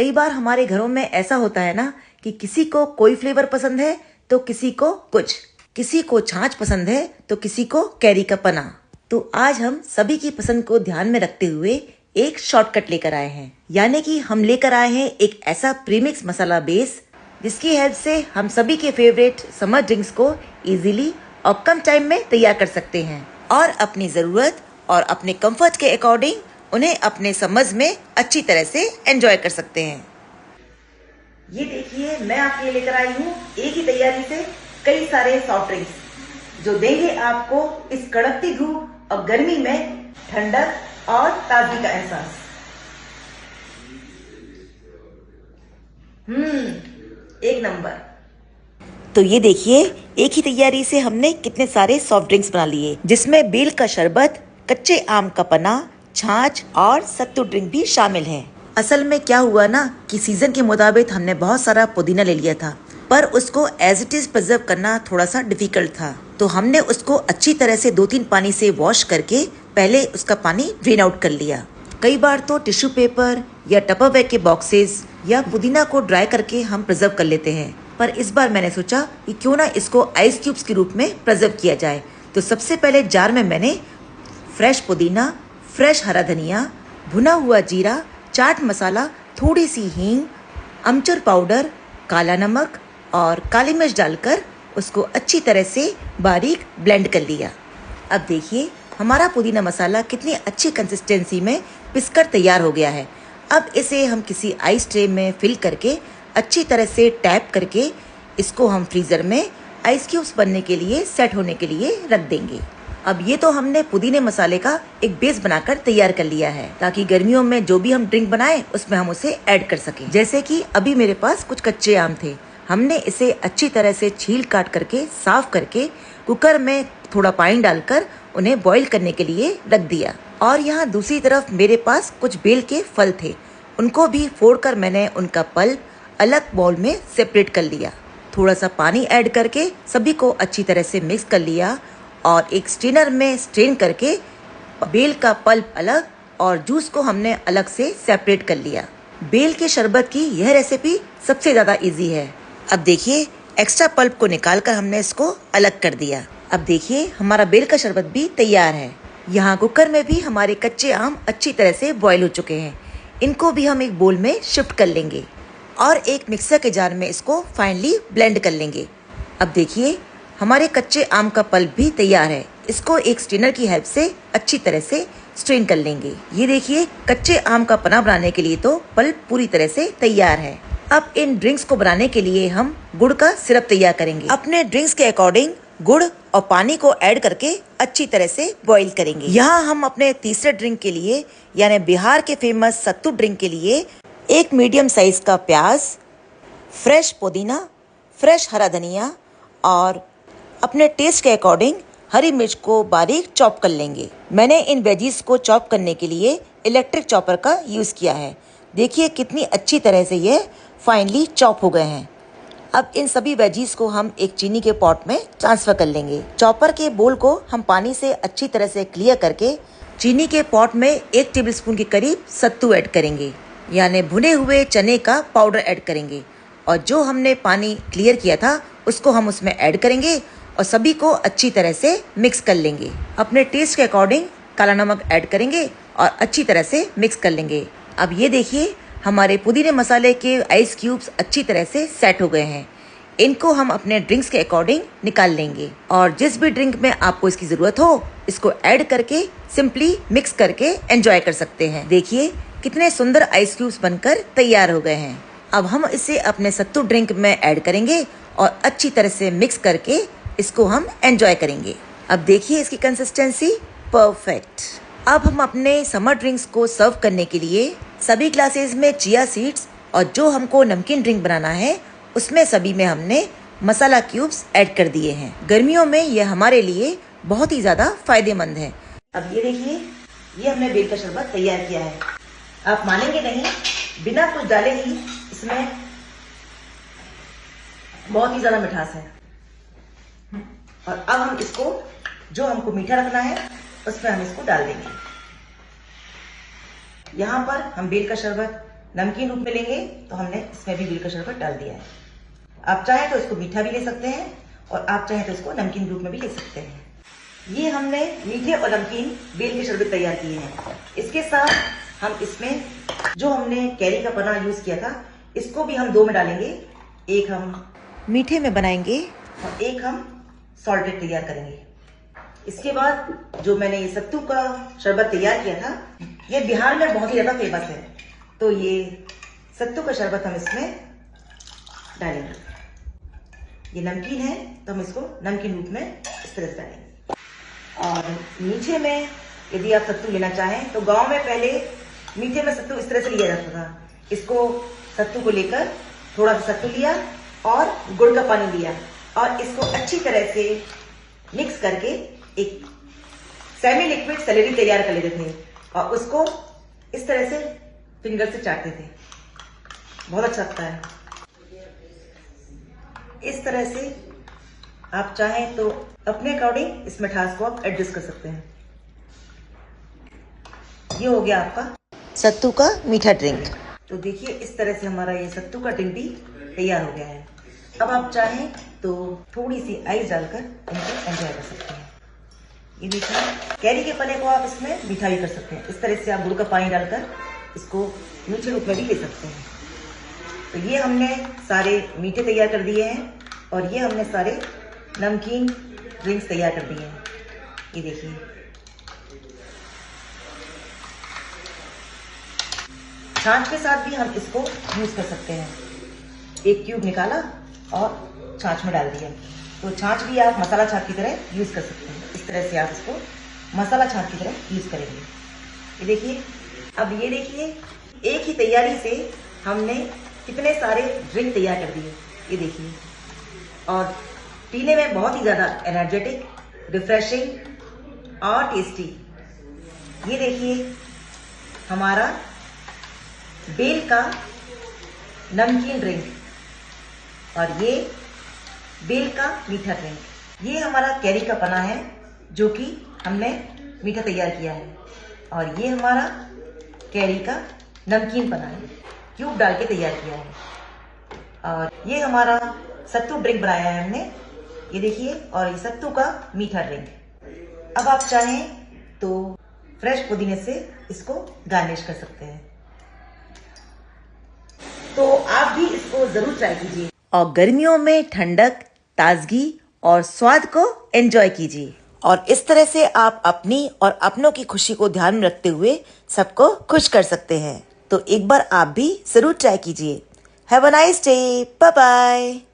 कई बार हमारे घरों में ऐसा होता है ना कि किसी को कोई फ्लेवर पसंद है तो किसी को कुछ, किसी को छाछ पसंद है तो किसी को कैरी का पना। तो आज हम सभी की पसंद को ध्यान में रखते हुए एक शॉर्टकट लेकर आए हैं, यानी कि हम लेकर आए हैं एक ऐसा प्रीमिक्स मसाला बेस जिसकी हेल्प से हम सभी के फेवरेट समर ड्रिंक्स को इजीली और कम टाइम में तैयार कर सकते हैं और अपनी जरूरत और अपने कंफर्ट के अकॉर्डिंग उन्हें अपने समर्स में अच्छी तरह से एंजॉय कर सकते हैं। ये देखिए, मैं आपके लिए लेकर आई हूँ एक ही तैयारी से कई सारे सॉफ्ट ड्रिंक्स जो देंगे आपको इस कड़कती धूप और गर्मी में ठंडक और ताजगी का एहसास। एक नंबर। तो ये देखिए, एक ही तैयारी से हमने कितने सारे सॉफ्ट ड्रिंक्स बना लिए, जिसमें बेल का शरबत, कच्चे आम का पना, छाछ और सत्तू ड्रिंक भी शामिल है। असल में क्या हुआ ना कि सीजन के मुताबिक हमने बहुत सारा पुदीना ले लिया था, पर उसको एज इट इज प्रिजर्व करना थोड़ा सा डिफिकल्ट था। तो हमने उसको अच्छी तरह से 2-3 पानी से वॉश करके पहले उसका पानी ड्रेन आउट कर लिया। कई बार तो टिश्यू पेपर या टपरवेयर के बॉक्सेस या पुदीना को ड्राई करके हम प्रिजर्व कर लेते हैं, पर इस बार मैंने सोचा कि क्यों ना इसको आइस क्यूब्स के रूप में प्रिजर्व किया जाए। तो सबसे पहले जार में मैंने फ्रेश पुदीना, फ्रेश हरा धनिया, भुना हुआ जीरा, चाट मसाला, थोड़ी सी हींग, अमचूर पाउडर, काला नमक और काली मिर्च डालकर उसको अच्छी तरह से बारीक ब्लेंड कर लिया। अब देखिए, हमारा पुदीना मसाला कितनी अच्छी कंसिस्टेंसी में पिसकर तैयार हो गया है। अब इसे हम किसी आइस ट्रे में फिल करके अच्छी तरह से टैप करके इसको हम फ्रीजर में आइस क्यूब्स बनने के लिए सेट होने के लिए रख देंगे। अब ये तो हमने पुदीने मसाले का एक बेस बनाकर तैयार कर लिया है, ताकि गर्मियों में जो भी हम ड्रिंक बनाएं उसमें हम उसे ऐड कर सकें। जैसे कि अभी मेरे पास कुछ कच्चे आम थे, हमने इसे अच्छी तरह से छील काट करके साफ करके कुकर में थोड़ा पानी डालकर उन्हें बॉईल करने के लिए रख दिया। और यहाँ दूसरी तरफ मेरे पास कुछ बेल के फल थे, उनको भी फोड़कर मैंने उनका पल्प अलग बाउल में सेपरेट कर लिया। थोड़ा सा पानी ऐड करके सभी को अच्छी तरह से मिक्स कर लिया और एक स्ट्रेनर में स्ट्रेन करके बेल का पल्प अलग और जूस को हमने अलग से सेपरेट कर लिया। बेल के शरबत की यह रेसिपी सबसे ज्यादा इजी है। अब देखिए, एक्स्ट्रा पल्प को निकालकर हमने इसको अलग कर दिया। अब देखिए, हमारा बेल का शरबत भी तैयार है। यहाँ कुकर में भी हमारे कच्चे आम अच्छी तरह से बॉईल हो चुके हैं। इनको भी हम एक बोल में शिफ्ट कर लेंगे और एक मिक्सर के जार में इसको फाइनली ब्लेंड कर लेंगे। अब देखिए, हमारे कच्चे आम का पल्प भी तैयार है। इसको एक स्ट्रेनर की हेल्प से अच्छी तरह से स्ट्रेन कर लेंगे। ये देखिए, कच्चे आम का पना बनाने के लिए तो पल्प पूरी तरह से तैयार है। अब इन ड्रिंक्स को बनाने के लिए हम गुड़ का सिरप तैयार करेंगे। अपने ड्रिंक्स के अकॉर्डिंग गुड़ और पानी को ऐड करके अच्छी तरह से बॉईल करेंगे। यहाँ हम अपने तीसरे ड्रिंक के लिए, यानी बिहार के फेमस सत्तू ड्रिंक के लिए, एक मीडियम साइज का प्याज, फ्रेश पुदीना, फ्रेश हरा धनिया और अपने टेस्ट के अकॉर्डिंग हरी मिर्च को बारीक चॉप कर लेंगे। मैंने इन वेजीज को चॉप करने के लिए इलेक्ट्रिक चॉपर का यूज किया है। देखिए कितनी अच्छी तरह से ये फाइनली चॉप हो गए हैं। अब इन सभी वेजीज को हम एक चीनी के पॉट में ट्रांसफर कर लेंगे। चॉपर के बोल को हम पानी से अच्छी तरह से क्लियर करके चीनी के पॉट में 1 टेबलस्पून के करीब सत्तू ऐड करेंगे, यानी भुने हुए चने का पाउडर ऐड करेंगे। और जो हमने पानी क्लियर किया था उसको हम उसमें ऐड करेंगे और सभी को अच्छी तरह से मिक्स कर लेंगे। अपने टेस्ट के अकॉर्डिंग काला नमक ऐड करेंगे और अच्छी तरह से मिक्स कर लेंगे। अब ये देखिए, हमारे पुदीने मसाले के आइस क्यूब्स अच्छी तरह से सेट हो गए हैं। इनको हम अपने ड्रिंक्स के अकॉर्डिंग निकाल लेंगे और जिस भी ड्रिंक में आपको इसकी जरूरत हो इसको ऐड करके सिंपली मिक्स करके एंजॉय कर सकते हैं। देखिए कितने सुंदर आइस क्यूब्स बनकर तैयार हो गए हैं। अब हम इसे अपने सत्तू ड्रिंक में ऐड करेंगे और अच्छी तरह से मिक्स करके इसको हम एंजॉय करेंगे। अब देखिए इसकी कंसिस्टेंसी परफेक्ट। अब हम अपने समर ड्रिंक्स को सर्व करने के लिए सभी ग्लासेस में चिया सीड्स और जो हमको नमकीन ड्रिंक बनाना है उसमें सभी में हमने मसाला क्यूब्स ऐड कर दिए हैं। गर्मियों में यह हमारे लिए बहुत ही ज्यादा फायदेमंद है। अब ये देखिए, ये हमने बेल का शरबत तैयार किया है। आप मानेंगे नहीं, बिना कुछ डाले ही इसमें बहुत ही ज्यादा मिठास है। और अब हम इसको, जो हमको मीठा रखना है उसमें हम इसको डाल देंगे। यहाँ पर हम बेल का शरबत नमकीन रूप में लेंगे तो हमने इसमें भी बेल का शरबत डाल दिया है। आप चाहें तो इसको मीठा भी ले सकते हैं और आप चाहें तो इसको नमकीन रूप में भी ले सकते हैं। ये हमने मीठे और नमकीन बेल के शरबत तैयार किए हैं। इसके साथ हम इसमें जो हमने कैरी का पना यूज किया था इसको भी हम 2 में डालेंगे। एक हम मीठे में बनाएंगे और एक हम सॉल्टेड तैयार करेंगे। इसके बाद जो मैंने ये सत्तू का शरबत तैयार किया था, ये बिहार में बहुत ही ज्यादा फेमस है, तो ये सत्तू का शरबत हम इसमें डालेंगे। ये नमकीन है तो हम इसको नमकीन रूप में इस तरह से डालेंगे। और मीठे में यदि आप सत्तू लेना चाहें तो गांव में पहले मीठे में सत्तू इस तरह से लिया जाता था। इसको सत्तू को लेकर थोड़ा सा सत्तू लिया और गुड़ का पानी लिया और इसको अच्छी तरह से मिक्स करके एक सेमी लिक्विड सेलेरी तैयार कर लेते थे और उसको इस तरह से फिंगर से चाटते थे। बहुत अच्छा लगता है। इस तरह से आप चाहें तो अपने अकॉर्डिंग इस मिठास को आप एडजस्ट कर सकते हैं। ये हो गया आपका सत्तू का मीठा ड्रिंक। तो देखिए इस तरह से हमारा ये सत्तू का ड्रिंक भी तैयार हो गया है। अब आप चाहें तो थोड़ी सी आइस डालकर इनको एंजॉय कर सकते हैं। ये देखिए कैरी के पने को आप इसमें मीठा भी कर सकते हैं। इस तरह से आप गुड़ का पानी डालकर इसको मीठे रूप में भी ले सकते हैं। तो ये हमने सारे मीठे तैयार कर दिए हैं और ये हमने सारे नमकीन ड्रिंक्स तैयार कर दिए हैं। ये देखिए छाछ के साथ भी हम इसको यूज कर सकते हैं। एक क्यूब निकाला और छाछ में डाल दिया, तो छाछ भी आप मसाला छाछ की तरह यूज कर सकते हैं। इस तरह से आप इसको मसाला छाछ की तरह यूज करेंगे। ये देखिए अब ये देखिए एक ही तैयारी से हमने कितने सारे ड्रिंक तैयार कर दिए। ये देखिए और पीने में बहुत ही ज्यादा एनर्जेटिक, रिफ्रेशिंग और टेस्टी। ये देखिए हमारा बेल का नमकीन ड्रिंक और ये बेल का मीठा ड्रिंक। ये हमारा कैरी का पना है जो कि हमने मीठा तैयार किया है और ये हमारा कैरी का नमकीन पना है, क्यूब डाल के तैयार किया है। और ये हमारा सत्तू ड्रिंक बनाया है हमने, ये देखिए, और ये सत्तू का मीठा ड्रिंक। अब आप चाहें तो फ्रेश पुदीने से इसको गार्निश कर सकते हैं। तो आप भी इसको जरूर ट्राई कीजिए और गर्मियों में ठंडक, ताजगी और स्वाद को एंजॉय कीजिए। और इस तरह से आप अपनी और अपनों की खुशी को ध्यान में रखते हुए सबको खुश कर सकते हैं। तो एक बार आप भी जरूर ट्राई कीजिए। Have a nice day, bye bye.